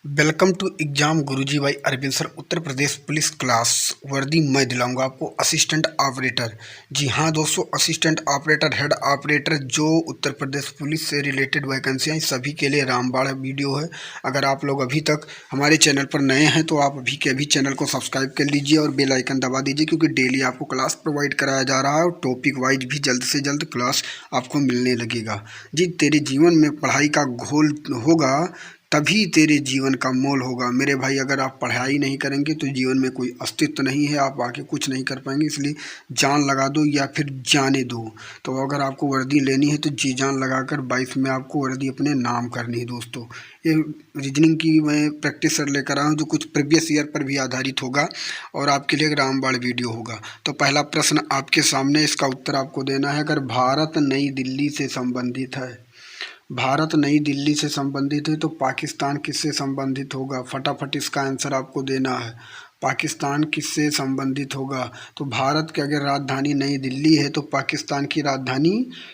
Welcome to exam गुरुजी भाई Arvind sir. Uttar Pradesh police class वर्दी मैं दिलाऊंगा आपको असिस्टेंट ऑपरेटर। जी हाँ दोस्तों, असिस्टेंट ऑपरेटर, हेड ऑपरेटर, जो उत्तर प्रदेश पुलिस से रिलेटेड वैकेंसियाँ सभी के लिए रामबाण वीडियो है। अगर आप लोग अभी तक हमारे चैनल पर नए हैं तो आप अभी के अभी चैनल को सब्सक्राइब कर लीजिए और बेल आइकन दबा दीजिए, क्योंकि डेली आपको क्लास प्रोवाइड कराया जा रहा है और टॉपिक वाइज भी जल्द से जल्द क्लास आपको मिलने लगेगा। जी, तेरे जीवन में पढ़ाई का घोल होगा तभी तेरे जीवन का मोल होगा मेरे भाई। अगर आप पढ़ाई नहीं करेंगे तो जीवन में कोई अस्तित्व नहीं है, आप आगे कुछ नहीं कर पाएंगे। इसलिए जान लगा दो या फिर जाने दो। तो अगर आपको वर्दी लेनी है तो जी जान लगाकर 22 में आपको वर्दी अपने नाम करनी है दोस्तों। ये रीजनिंग की मैं प्रैक्टिस सर लेकर आया हूँ, जो कुछ प्रीवियस ईयर पर भी आधारित होगा और आपके लिए रामबाण वीडियो होगा। तो पहला प्रश्न आपके सामने, इसका उत्तर आपको देना है। अगर भारत नई दिल्ली से संबंधित है, भारत नई दिल्ली से संबंधित है तो पाकिस्तान किससे संबंधित होगा? फटाफट इसका आंसर आपको देना है। पाकिस्तान किससे संबंधित होगा? तो भारत की अगर राजधानी नई दिल्ली है तो पाकिस्तान की राजधानी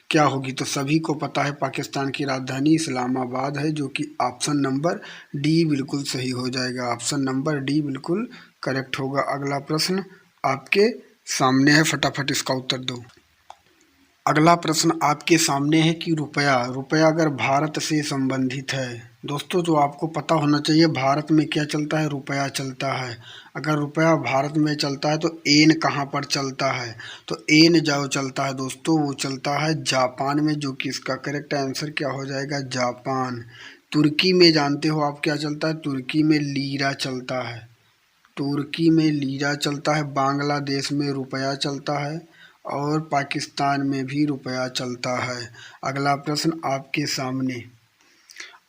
क्या होगी? तो सभी को पता है पाकिस्तान की राजधानी इस्लामाबाद है, जो कि ऑप्शन नंबर डी बिल्कुल सही हो जाएगा। ऑप्शन नंबर डी बिल्कुल करेक्ट होगा। अगला प्रश्न आपके सामने है, फटाफट इसका उत्तर दो। अगला प्रश्न आपके सामने है कि रुपया, रुपया अगर भारत से संबंधित है दोस्तों, तो आपको पता होना चाहिए भारत में क्या चलता है, रुपया चलता है। अगर रुपया भारत में चलता है तो एन कहाँ पर चलता है? तो एन जो चलता है दोस्तों वो चलता है जापान में, जो कि इसका करेक्ट आंसर क्या हो जाएगा? जापान। तुर्की में जानते हो आप क्या चलता है? तुर्की में लीरा चलता है। तुर्की में लीरा चलता है। बांग्लादेश में रुपया चलता है और पाकिस्तान में भी रुपया चलता है। अगला प्रश्न आपके सामने,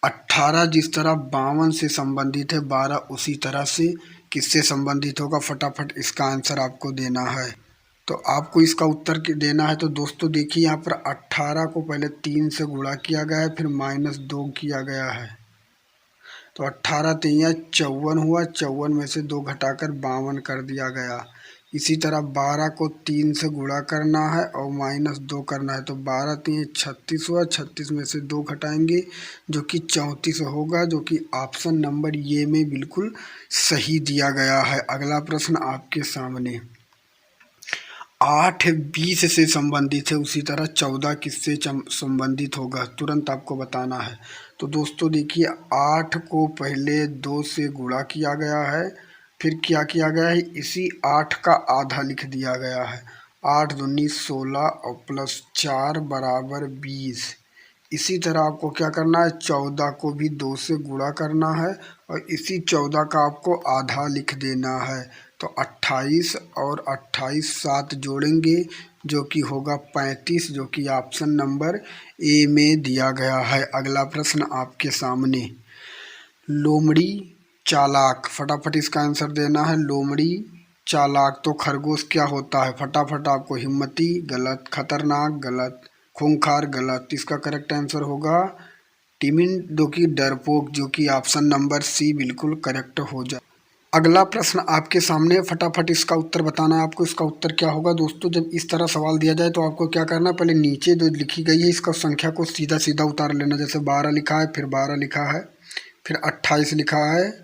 18 जिस तरह 52 से संबंधित है, 12 उसी तरह से किससे संबंधित होगा? फटाफट इसका आंसर आपको देना है। तो आपको इसका उत्तर देना है। तो दोस्तों देखिए, यहाँ पर 18 को पहले 3 से गुणा किया गया है, फिर -2 किया गया है। तो 18 तिया 54 हुआ, 54 में से 2 घटाकर 52 कर दिया गया। इसी तरह 12 को 3 से गुणा करना है और -2 करना है। तो 12 तिया 36 हुआ, 36 में से 2 घटाएंगे जो कि 34 होगा, जो कि ऑप्शन नंबर ये में बिल्कुल सही दिया गया है। अगला प्रश्न आपके सामने, 8 20 से संबंधित है, उसी तरह 14 किससे संबंधित होगा? तुरंत आपको बताना है। तो दोस्तों देखिए, 8 को पहले 2 से गुणा किया गया है, फिर क्या किया गया है, इसी 8 का आधा लिख दिया गया है। 8 दूनी 16 और +4 बराबर 20। इसी तरह आपको क्या करना है, 14 को भी 2 से गुणा करना है और इसी 14 का आपको आधा लिख देना है। तो 28 और 28 7 जोड़ेंगे जो कि होगा 35, जो कि ऑप्शन नंबर ए में दिया गया है। अगला प्रश्न आपके सामने, लोमड़ी चालाक, फटाफट इसका आंसर देना है। लोमड़ी चालाक तो खरगोश क्या होता है? फटाफट आपको, हिम्मती गलत, खतरनाक गलत, खूंखार गलत। इसका करेक्ट आंसर होगा टिमिन, जो कि डरपोक, जो कि ऑप्शन नंबर सी बिल्कुल करेक्ट हो जाए। अगला प्रश्न आपके सामने, फटाफट इसका उत्तर बताना है आपको। इसका उत्तर क्या होगा दोस्तों? जब इस तरह सवाल दिया जाए तो आपको क्या करना है, पहले नीचे जो लिखी गई है इसका संख्या को सीधा सीधा उतार लेना। जैसे 12 लिखा है, फिर 12 लिखा है, फिर 28 लिखा है,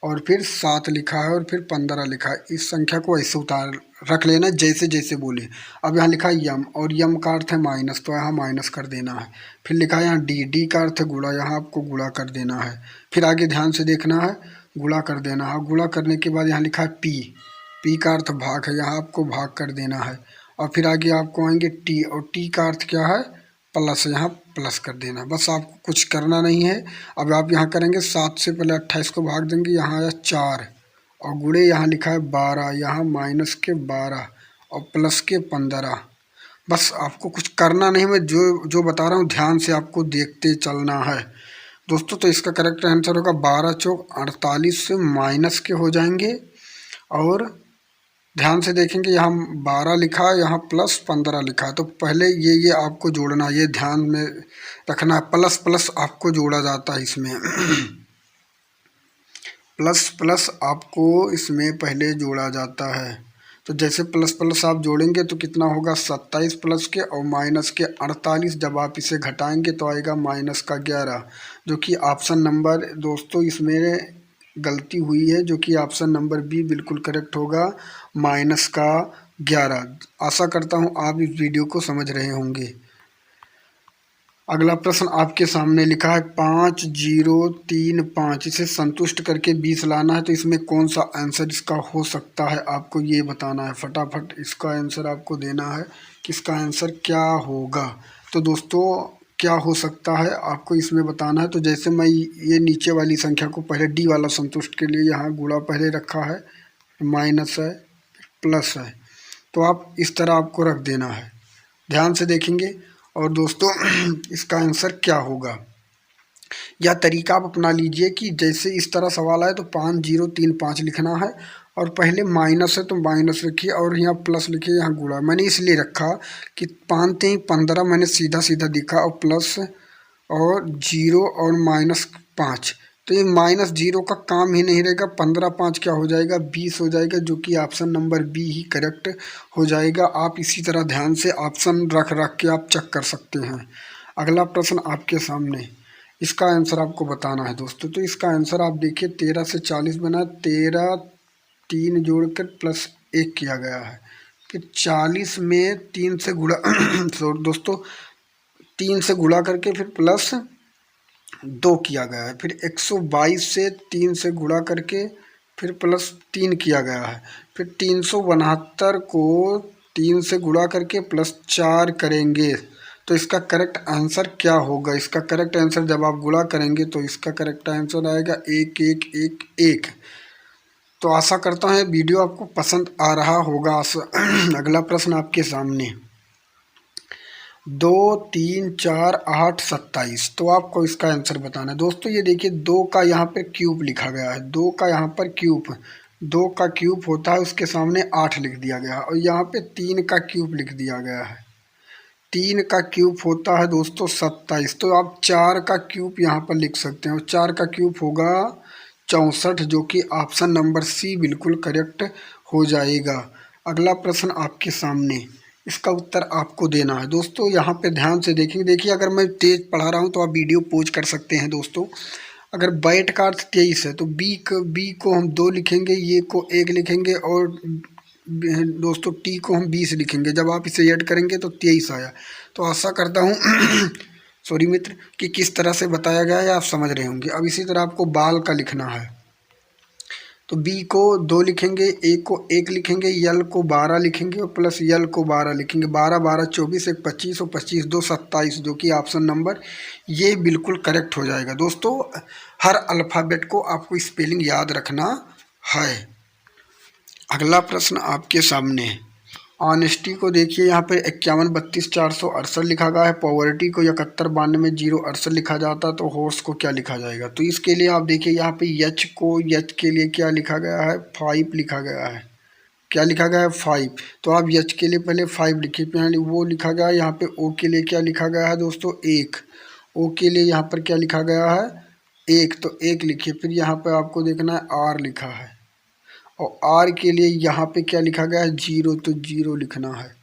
और फिर 7 लिखा है, और फिर 15 लिखा है। इस संख्या को ऐसे उतार रख लेना जैसे जैसे बोले। अब यहाँ लिखा है यम, और यम का अर्थ है माइनस, तो यहाँ माइनस कर देना है। फिर लिखा है यहाँ डी, डी का अर्थ है गुणा, यहाँ आपको गुणा कर देना है। फिर आगे ध्यान से देखना है, गुणा कर देना है। गुणा करने के बाद यहाँ लिखा है पी, पी का अर्थ भाग है, यहाँ आपको भाग कर देना है। और फिर आगे आपको आएंगे टी, और टी का अर्थ क्या है? प्लस, यहाँ प्लस कर देना। बस आपको कुछ करना नहीं है। अब आप यहाँ करेंगे 7 से पहले 28 को भाग देंगे, यहाँ आया 4, और गुणे यहाँ लिखा है 12, यहाँ माइनस के 12 और प्लस के 15। बस आपको कुछ करना नहीं, मैं जो जो बता रहा हूँ ध्यान से आपको देखते चलना है दोस्तों। तो इसका करेक्ट आंसर होगा 12 चौक 48 से माइनस के हो जाएंगे, और ध्यान से देखेंगे यहाँ 12 लिखा है, यहाँ +15 लिखा है। तो पहले ये आपको जोड़ना है, ये ध्यान में रखना है। प्लस प्लस आपको जोड़ा जाता है इसमें प्लस प्लस आपको इसमें पहले जोड़ा जाता है। तो तो जैसे प्लस प्लस आप जोड़ेंगे तो कितना होगा 27 प्लस के और माइनस के 48। जब आप इसे घटाएंगे तो आएगा माइनस का 11, जो कि ऑप्शन नंबर दोस्तों इसमें गलती हुई है, जो कि ऑप्शन नंबर बी बिल्कुल करेक्ट होगा, माइनस का 11। आशा करता हूँ आप इस वीडियो को समझ रहे होंगे। अगला प्रश्न आपके सामने लिखा है 5035, इसे संतुष्ट करके 20 लाना है, तो इसमें कौन सा आंसर इसका हो सकता है आपको ये बताना है। फटाफट इसका आंसर आपको देना है कि इसका आंसर क्या होगा। तो दोस्तों क्या हो सकता है आपको इसमें बताना है। तो जैसे मैं ये नीचे वाली संख्या को पहले डी वाला संतुष्ट के लिए यहाँ गुणा पहले रखा है, माइनस है, प्लस है, तो आप इस तरह आपको रख देना है, ध्यान से देखेंगे। और दोस्तों इसका आंसर क्या होगा, या तरीका आप अपना लीजिए कि जैसे इस तरह सवाल आए तो 5035 लिखना है, और पहले माइनस है तो माइनस लिखिए और यहाँ प्लस लिखिए, यहाँ गुणा। मैंने इसलिए रखा कि 5×3=15, मैंने सीधा सीधा दिखा, और प्लस और 0 और -5, तो ये -0 का काम ही नहीं रहेगा। 15×5 क्या हो जाएगा, 20 हो जाएगा, जो कि ऑप्शन नंबर बी ही करेक्ट हो जाएगा। आप इसी तरह ध्यान से ऑप्शन रख रख के आप चेक कर सकते हैं। अगला प्रश्न आपके सामने, इसका आंसर आपको बताना है दोस्तों। तो इसका आंसर आप देखिए 13 से 40 बना, 13 3 जोड़कर प्लस 1 किया गया है, फिर 40 में 3 से गुणा दोस्तों 3 से गुणा करके फिर प्लस 2 किया गया है, फिर 122 से 3 से गुणा करके फिर प्लस 3 किया गया है, फिर 372 को 3 से गुणा करके प्लस 4 करेंगे। तो इसका करेक्ट आंसर क्या होगा। इसका करेक्ट आंसर जब आप गुणा करेंगे तो इसका करेक्ट आंसर आएगा 1111। तो आशा करता हूँ वीडियो आपको पसंद आ रहा होगा। अगला प्रश्न आपके सामने, 2 3 4 8 27, तो आपको इसका आंसर बताना है। दोस्तों ये देखिए 2 का यहाँ पे क्यूब लिखा गया है, 2 का यहाँ पर क्यूब, 2 का क्यूब होता है उसके सामने 8 लिख दिया गया है, और यहाँ पे 3 का क्यूब लिख दिया गया है, 3 का क्यूब होता है दोस्तों 27। तो आप 4 का क्यूब यहाँ पर लिख सकते हैं, और 4 का क्यूब होगा 64, जो कि ऑप्शन नंबर सी बिल्कुल करेक्ट हो जाएगा। अगला प्रश्न आपके सामने, इसका उत्तर आपको देना है। दोस्तों यहाँ पे ध्यान से देखेंगे, देखिए अगर मैं तेज पढ़ा रहा हूँ तो आप वीडियो पॉज कर सकते हैं दोस्तों। अगर बैट का अर्थ 23 है तो बी को हम 2 लिखेंगे, ये को 1 लिखेंगे, और दोस्तों टी को हम 20 लिखेंगे। जब आप इसे ऐड करेंगे तो 23 आया। तो आशा करता हूँ सॉरी मित्र कि किस तरह से बताया गया है आप समझ रहे होंगे। अब इसी तरह आपको बाल का लिखना है, तो बी को 2 लिखेंगे, ए को 1 लिखेंगे, यल को 12 लिखेंगे, और प्लस यल को 12 लिखेंगे। 12 12 24, 1 25, और 25 2 27, जो कि ऑप्शन नंबर ये बिल्कुल करेक्ट हो जाएगा। दोस्तों हर अल्फ़ाबेट को आपको स्पेलिंग याद रखना है। अगला प्रश्न आपके सामने, ऑनेस्टी को देखिए यहाँ पे 51 32 468 लिखा गया है, पॉवर्टी को 71 92 068 लिखा जाता, तो हॉर्स को क्या लिखा जाएगा। तो इसके लिए आप देखिए यहाँ पे यच को, यच के लिए क्या लिखा गया है, 5 लिखा गया है। क्या लिखा गया है, 5। तो आप यच के लिए पहले 5 लिखिए, पहले वो लिखा गया है। यहाँ पे ओ के लिए क्या लिखा गया है दोस्तों, 1। ओ के लिए यहाँ पर क्या लिखा गया है, 1, तो 1 लिखिए। फिर यहाँ पर आपको देखना है आर लिखा है, और आर के लिए यहाँ पे क्या लिखा गया है, 0, तो 0 लिखना है।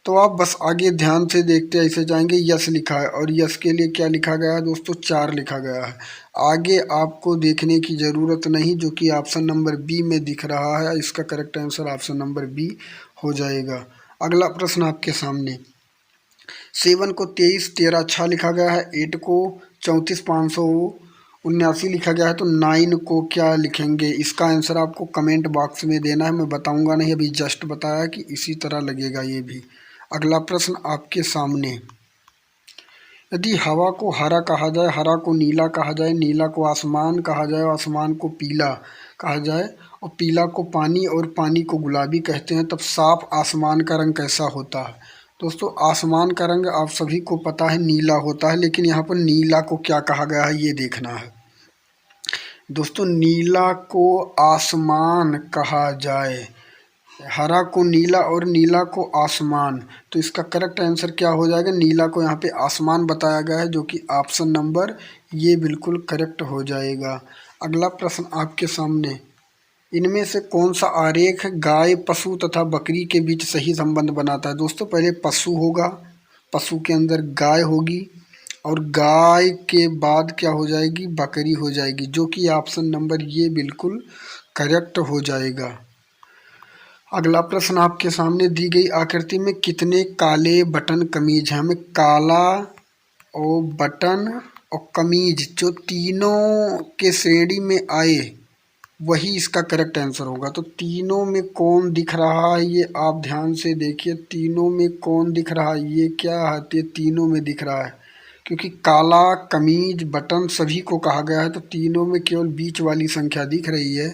तो आप बस आगे ध्यान से देखते ऐसे जाएंगे, यस लिखा है, और यस के लिए क्या लिखा गया है दोस्तों, 4 लिखा गया है। आगे आपको देखने की ज़रूरत नहीं, जो कि ऑप्शन नंबर बी में दिख रहा है। इसका correct answer option number B हो जाएगा। अगला प्रश्न आपके सामने, 7 को 23 13 अच्छा लिखा गया है, 8 को 34 579 लिखा गया है, तो 9 को क्या लिखेंगे। इसका आंसर आपको कमेंट बॉक्स में देना है, मैं बताऊंगा नहीं, अभी जस्ट बताया कि इसी तरह लगेगा ये भी। अगला प्रश्न आपके सामने, यदि हवा को हरा कहा जाए, हरा को नीला कहा जाए, नीला को आसमान कहा जाए, आसमान को पीला कहा जाए, और पीला को पानी और पानी को गुलाबी कहते हैं, तब साफ आसमान का रंग कैसा होता है। दोस्तों आसमान का रंग आप सभी को पता है नीला होता है, लेकिन यहाँ पर नीला को क्या कहा गया है ये देखना है। दोस्तों नीला को आसमान कहा जाए, हरा को नीला और नीला को आसमान, तो इसका करेक्ट आंसर क्या हो जाएगा, नीला को यहाँ पे आसमान बताया गया है, जो कि ऑप्शन नंबर ये बिल्कुल करेक्ट हो जाएगा। अगला प्रश्न आपके सामने, इनमें से कौन सा आरेख गाय, पशु तथा बकरी के बीच सही संबंध बनाता है? दोस्तों पहले पशु होगा, पशु के अंदर गाय होगी और गाय के बाद क्या हो जाएगी? बकरी हो जाएगी, जो कि ऑप्शन नंबर ये बिल्कुल करेक्ट हो जाएगा। अगला प्रश्न आपके सामने दी गई आकृति में कितने काले बटन कमीज हैं? हमें काला और बटन और कमीज जो तीनों के श्रेणी में आए वही इसका करेक्ट आंसर होगा। तो तीनों में कौन दिख रहा है ये आप ध्यान से देखिए। तीनों में कौन दिख रहा है? ये क्या है? ये तीनों में दिख रहा है, क्योंकि काला, कमीज, बटन सभी को कहा गया है, तो तीनों में केवल बीच वाली संख्या दिख रही है।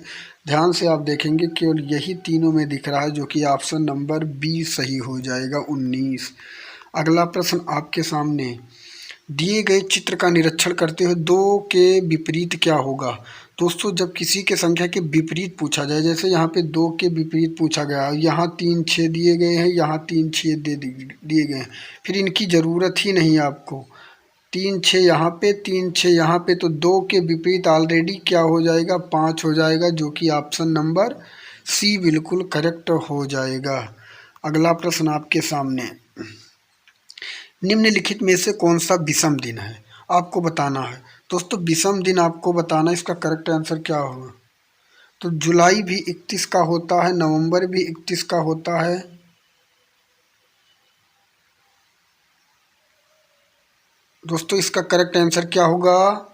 ध्यान से आप देखेंगे केवल यही तीनों में दिख रहा है, जो कि ऑप्शन नंबर बी सही हो जाएगा, 19। अगला प्रश्न आपके सामने दिए गए चित्र का निरीक्षण करते हुए दो के विपरीत क्या होगा? दोस्तों जब किसी के संख्या के विपरीत पूछा जाए, जैसे यहाँ पे 2 के विपरीत पूछा गया है, यहाँ 3 छेद दिए गए हैं, यहाँ 3 छेद दिए गए हैं, फिर इनकी ज़रूरत ही नहीं है आपको। 3 6 यहाँ पे, 3 6 यहाँ पे, तो 2 के विपरीत ऑलरेडी क्या हो जाएगा? 5 हो जाएगा, जो कि ऑप्शन नंबर सी बिल्कुल करेक्ट हो जाएगा। अगला प्रश्न आपके सामने, निम्नलिखित में से कौन सा विषम दिन है? आपको बताना है। दोस्तों विषम दिन आपको बताना, इसका करेक्ट आंसर क्या होगा? तो जुलाई भी 31 का होता है, नवंबर भी 31 का होता है, दोस्तों इसका करेक्ट आंसर क्या होगा?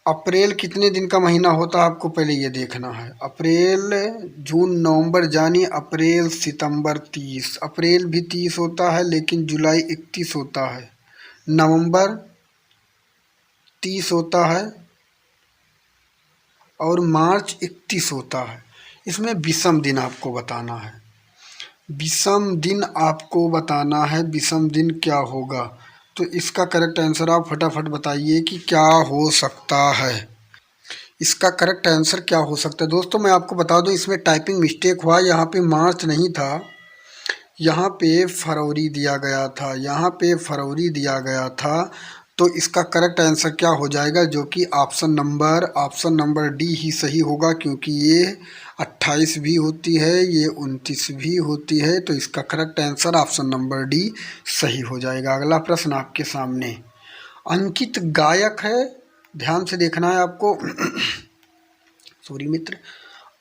अप्रैल कितने दिन का महीना होता है आपको पहले ये देखना है। अप्रैल, जून, नवंबर, जानिए अप्रैल, सितंबर 30, अप्रैल भी 30 होता है, लेकिन जुलाई 31 होता है, नवंबर 30 होता है और मार्च 31 होता है। इसमें विषम दिन आपको बताना है, विषम दिन आपको बताना है, विषम दिन क्या होगा? तो इसका करेक्ट आंसर आप फटाफट बताइए कि क्या हो सकता है। इसका करेक्ट आंसर क्या हो सकता है? दोस्तों मैं आपको बता दूं, इसमें टाइपिंग मिस्टेक हुआ, यहाँ पे मार्च नहीं था, यहाँ पे फरवरी दिया गया था, यहाँ पे फरवरी दिया गया था। तो इसका करेक्ट आंसर क्या हो जाएगा? जो कि ऑप्शन नंबर डी ही सही होगा, क्योंकि ये 28 भी होती है, ये 29 भी होती है, तो इसका correct answer option number D सही हो जाएगा। अगला प्रश्न आपके सामने, अंकित गायक है, ध्यान से देखना है आपको सॉरी मित्र,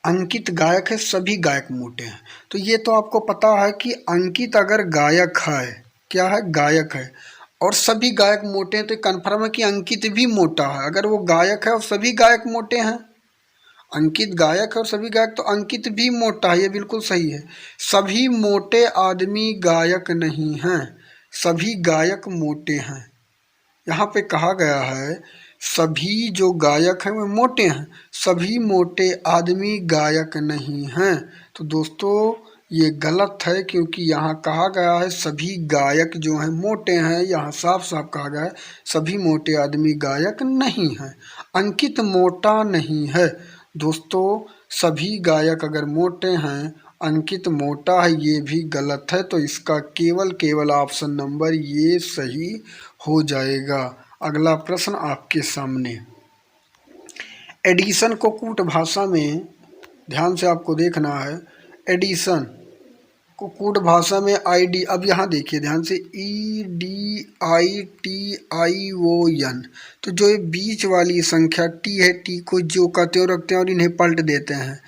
अंकित गायक है, सभी गायक मोटे हैं। तो ये तो आपको पता है कि अंकित अगर गायक है, क्या है? गायक है, और सभी गायक मोटे हैं, तो कन्फर्म है कि अंकित भी मोटा है। अगर वो गायक है और सभी गायक मोटे हैं, अंकित गायक है और सभी गायक, तो अंकित भी मोटा है, ये बिल्कुल सही है। सभी मोटे आदमी गायक नहीं हैं, सभी गायक मोटे हैं। यहाँ पे कहा गया है सभी जो गायक हैं वो मोटे हैं, सभी मोटे आदमी गायक नहीं हैं। तो दोस्तों ये गलत है, क्योंकि यहाँ कहा गया है सभी गायक जो हैं मोटे हैं, यहाँ साफ साफ कहा गया है सभी मोटे आदमी गायक नहीं हैं। अंकित मोटा नहीं है। दोस्तों सभी गायक अगर मोटे हैं, अंकित मोटा है, ये भी गलत है, तो इसका केवल ऑप्शन नंबर ये सही हो जाएगा। अगला प्रश्न आपके सामने, एडिशन को कूट भाषा में, ध्यान से आपको देखना है, एडिशन को कूट भाषा में ID, अब यहाँ देखिए ध्यान से, EDITION, तो जो ये बीच वाली संख्या T है, T को जो का त्यों रखते हैं और इन्हें पलट देते हैं,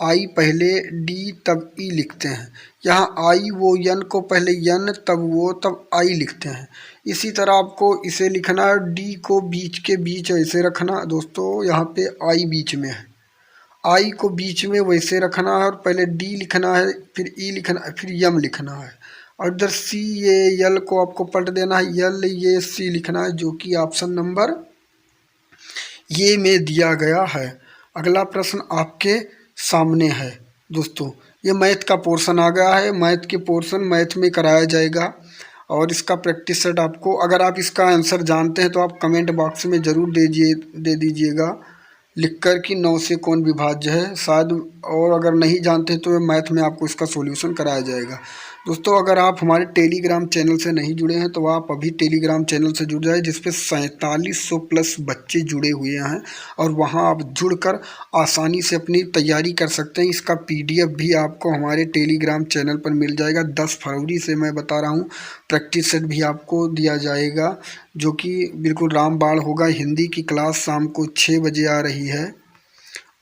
I पहले D तब E लिखते हैं, यहाँ ION को पहले N तब वो तब I लिखते हैं। इसी तरह आपको इसे लिखना है, D को बीच के बीच ऐसे रखना दोस्तों, यहाँ पे I बीच में है, आई को बीच में वैसे रखना है और पहले डी लिखना है, फिर ई लिखना है, फिर यम लिखना है, और इधर सी ये यल को आपको पलट देना है, यल ये सी लिखना है, जो कि ऑप्शन नंबर ये में दिया गया है। अगला प्रश्न आपके सामने है दोस्तों, ये मैथ का पोर्शन आ गया है, मैथ के पोर्शन मैथ में कराया जाएगा, और इसका प्रैक्टिस सेट आपको, अगर आप इसका आंसर जानते हैं तो आप कमेंट बॉक्स में ज़रूर दे दीजिएगा लिखकर कि 9 से कौन विभाज्य है शायद, और अगर नहीं जानते तो मैथ में आपको इसका सॉल्यूशन कराया जाएगा। दोस्तों अगर आप हमारे टेलीग्राम चैनल से नहीं जुड़े हैं तो आप अभी टेलीग्राम चैनल से जुड़ जाए, जिसपे 4700 प्लस बच्चे जुड़े हुए हैं और वहां आप जुड़कर आसानी से अपनी तैयारी कर सकते हैं। इसका पीडीएफ भी आपको हमारे टेलीग्राम चैनल पर मिल जाएगा। 10 फरवरी से मैं बता रहा हूं, प्रैक्टिस सेट भी आपको दिया जाएगा जो कि बिल्कुल रामबाण होगा। हिंदी की क्लास शाम को 6 बजे आ रही है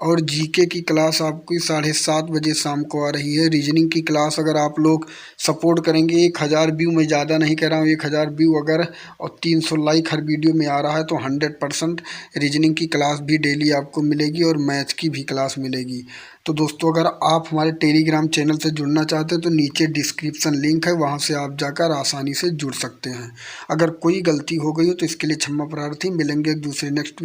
और जीके की क्लास आपकी 7:30 बजे शाम को आ रही है। रीजनिंग की क्लास अगर आप लोग सपोर्ट करेंगे, 1000 व्यू, मैं ज़्यादा नहीं कह रहा हूँ, 1000 व्यू अगर और 300 लाइक हर वीडियो में आ रहा है तो 100% रीजनिंग की क्लास भी डेली आपको मिलेगी और मैथ की भी क्लास मिलेगी। तो दोस्तों अगर आप हमारे टेलीग्राम चैनल से जुड़ना चाहते हैं तो नीचे डिस्क्रिप्शन लिंक है, वहाँ से आप जाकर आसानी से जुड़ सकते हैं। अगर कोई गलती हो गई हो तो इसके लिए क्षमा प्रार्थी। मिलेंगे एक दूसरे नेक्स्ट